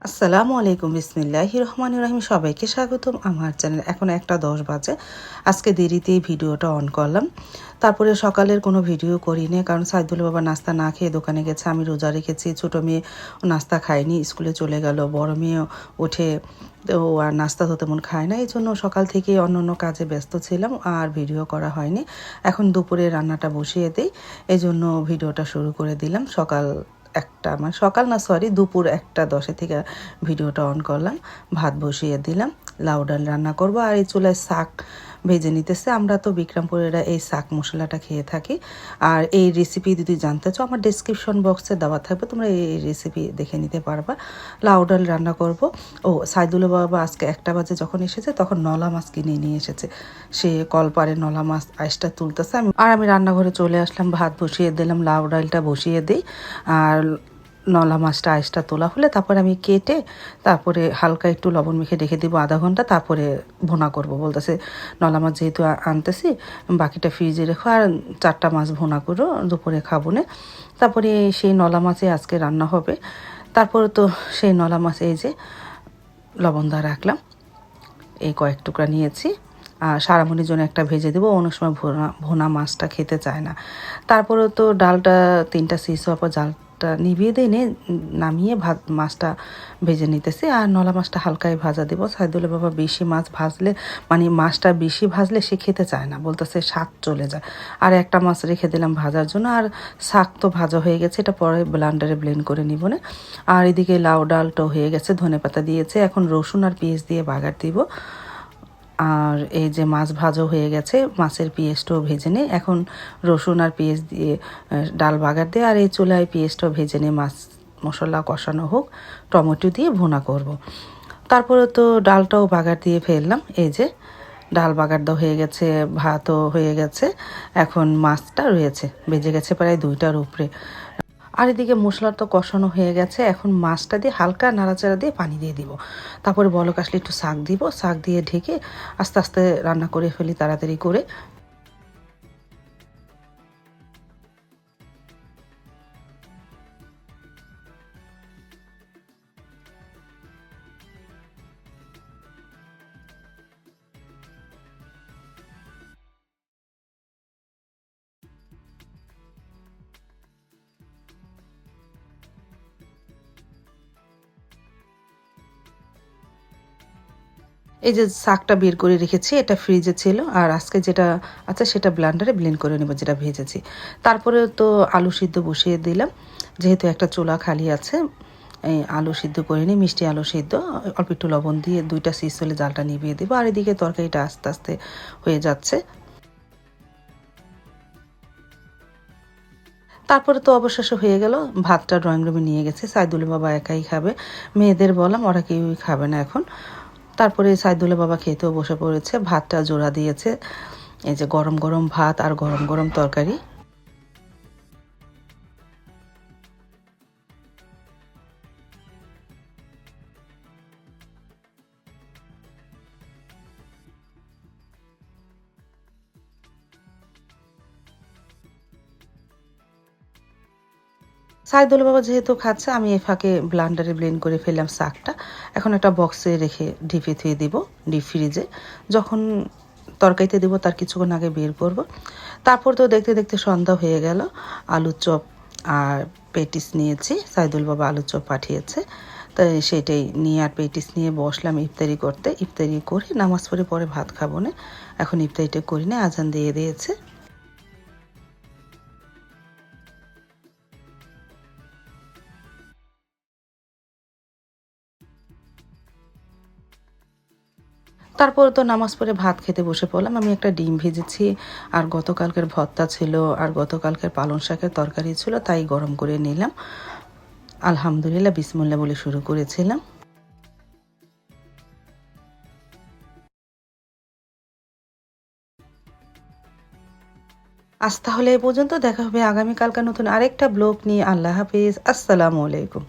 আসসালামু আলাইকুম বিসমিল্লাহির রহমানির রহিম। সবাইকে স্বাগতম আমার চ্যানেল। এখন 1:10 বাজে। আজকে দেরিতেই ভিডিওটা অন করলাম। তারপরে সকালের কোনো ভিডিও করিনি, কারণ সাইদুল বাবা নাস্তা না খেয়ে দোকানে গেছে। আমি রোজা রেখেছি। ছোটো মেয়ে নাস্তা খায়নি, স্কুলে চলে গেল। বড় মেয়ে উঠে ও আর নাস্তা তো তেমন খায় না, এই জন্য সকাল থেকেই অন্য কাজে ব্যস্ত ছিলাম আর ভিডিও করা হয়নি। এখন দুপুরে রান্নাটা বসিয়ে দিই, এই জন্য ভিডিওটা শুরু করে দিলাম। সকাল না, সরি, দুপুর 1:10 থেকে ভিডিওটা অন করলাম। ভাত বসিয়ে দিলাম, লাউ ডাল রান্না করব। আর এই চুলায় শাক ভেজে নিতেছে। আমরা তো বিক্রমপুরেরা এই শাক মশলাটা খেয়ে থাকি। আর এই রেসিপি যদি জানতে চাও, আমার ডেসক্রিপশন বক্সে দেওয়া থাকবে, তোমরা এই রেসিপি দেখে নিতে পারবা। লাউ ডাল রান্না করব। সাইদুল বাবা আজকে 1টা বাজে যখন এসেছে, তখন নলা মাছ কিনে নিয়ে এসেছে। সে কলপারে নলা মাছ আইসটা তুলতেছে। আমি রান্নাঘরে চলে আসলাম, ভাত বসিয়ে দিলাম, লাউ ডালটা বসিয়ে দিই। আর নলা মাছটা আইসটা তোলা হলে তারপরে আমি কেটে তারপরে হালকা একটু লবণ মেখে রেখে দিব আধা ঘন্টা, তারপরে ভুনা করব। বলতেছে নলা মাছ যেহেতু আনতেছি, বাকিটা ফ্রিজে রেখো আর 4টা মাছ ভুনা করো, দুপুরে খাবো না। তারপরে সেই নলা মাছে আজকে রান্না হবে। তারপরে তো সেই নলা মাছ এই যে লবণ দা রাখলাম, এই কয়েক টুকরা নিয়েছি। আর সারামণির জন্য একটা ভেজে দেবো, অনেক সময় ভোনা মাছটা খেতে চায় না। তারপরে তো ডালটা 3টা সিস হওয়ার পর জালটা নিভিয়ে দিয়ে নামিয়ে মাছটা ভেজে নিতেছি। আর নলা মাছটা হালকাই ভাজা দেবো। সাইদুলের বাবা বেশি মাছ ভাজলে, মানে মাছটা বেশি ভাজলে সে খেতে চায় না, বলতেছে স্বাদ চলে যায়। আর একটা মাছ রেখে দিলাম ভাজার জন্য। আর শাক তো ভাজা হয়ে গেছে, এটা পরে ব্লেন্ডারে ব্লেন্ড করে নিব না। আর এদিকে লাউ ডালটাও হয়ে গেছে, ধনেপাতা দিয়েছে। এখন রসুন আর পেঁয়াজ দিয়ে বাগার দিব। আর এই যে মাছ ভাজা হয়ে গেছে, মাছের পেঁয়াজটাও ভেজে নিই। এখন রসুন আর পেঁয়াজ দিয়ে ডাল বাগার দিয়ে, আর এই চুলায় পেঁয়াজটাও ভেজে নিই। মাছ মশলা কষানো হোক, টমেটো দিয়ে ভুনা করব। তারপরে তো ডালটাও বাগার দিয়ে ফেললাম। এই যে ডাল বাগার দেওয়া হয়ে গেছে, ভাতও হয়ে গেছে। এখন মাছটা রয়েছে, বেজে গেছে প্রায় 2টার উপরে। আর এদিকে মশলা তো কষানো হয়ে গেছে। এখন মাছটা দিয়ে হালকা নাড়াচাড়া দিয়ে পানি দিয়ে দিব। তারপরে বলক আসলে একটু শাক দিব, শাক দিয়ে ঢেকে আস্তে আস্তে রান্না করে ফেলি তাড়াতাড়ি করে। এই যে শাকটা বের করে রেখেছি, এটা ফ্রিজে ছিল। আর আজকে যেটা আছে সেটা ব্লেন্ডারে ব্লেন্ড করে নেব, যেটা ভেজেছি। তারপরে তো আলু সিদ্ধ বসিয়ে দিলাম, যেহেতু একটা চুলা খালি আছে। এই আলু সিদ্ধ করে নিই, মিষ্টি আলু সিদ্ধ, অল্প একটু লবণ দিয়ে 2টা সিস হলে জালটা নিভিয়ে দেবো। আর এদিকে তরকারিটা আস্তে আস্তে হয়ে যাচ্ছে। তারপরে তো অবশেষে হয়ে গেল। ভাতটা ড্রয়িং রুমে নিয়ে গেছে, সাইদুল বাবা একাই খাবে। মেয়েদের বললাম, ওরা কেউই খাবে না এখন। তারপরে সাইদুলের বাবা খেতেও বসে পড়েছে, ভাতটা জোড়া দিয়েছে। এই যে গরম গরম ভাত আর গরম গরম তরকারি। সাইদুল বাবা যেহেতু খাচ্ছে, আমি এ ফাঁকে ব্লান্ডারে ব্লেন্ড করে ফেললাম শাকটা। এখন একটা বক্সে রেখে ডিপে থুয়ে দিব, ডিপ ফ্রিজে। যখন তরকারিতে দেবো তার কিছুক্ষণ আগে বের করব। তারপর তো দেখতে দেখতে সন্ধ্যা হয়ে গেল। আলুর চপ আর পেটিস নিয়েছি, সাইদুল বাবা আলুর চপ পাঠিয়েছে। তাই সেটাই নিয়ে আর পেটিস নিয়ে বসলাম ইফতারি করতে। ইফতারি করে নামাজ পড়ে পরে ভাত খাবো না, এখন ইফতারিটা করি না, আজান দিয়ে দিয়েছে। তারপর তো নামাজ পড়ে ভাত খেতে বসে পড়লাম। আমি একটা ডিম ভেজেছি, আর গতকালকের ভর্তা ছিল, আর গতকালকের পালং শাকের তরকারি ছিল, তাই গরম করে নিলাম। আলহামদুলিল্লাহ বিসমিল্লাহ বলে শুরু করেছিলাম। আজ তাহলে এ পর্যন্ত, দেখা হবে আগামীকালকার নতুন আরেকটা ব্লগ নিয়ে। আল্লাহ হাফিজ, আসসালামু আলাইকুম।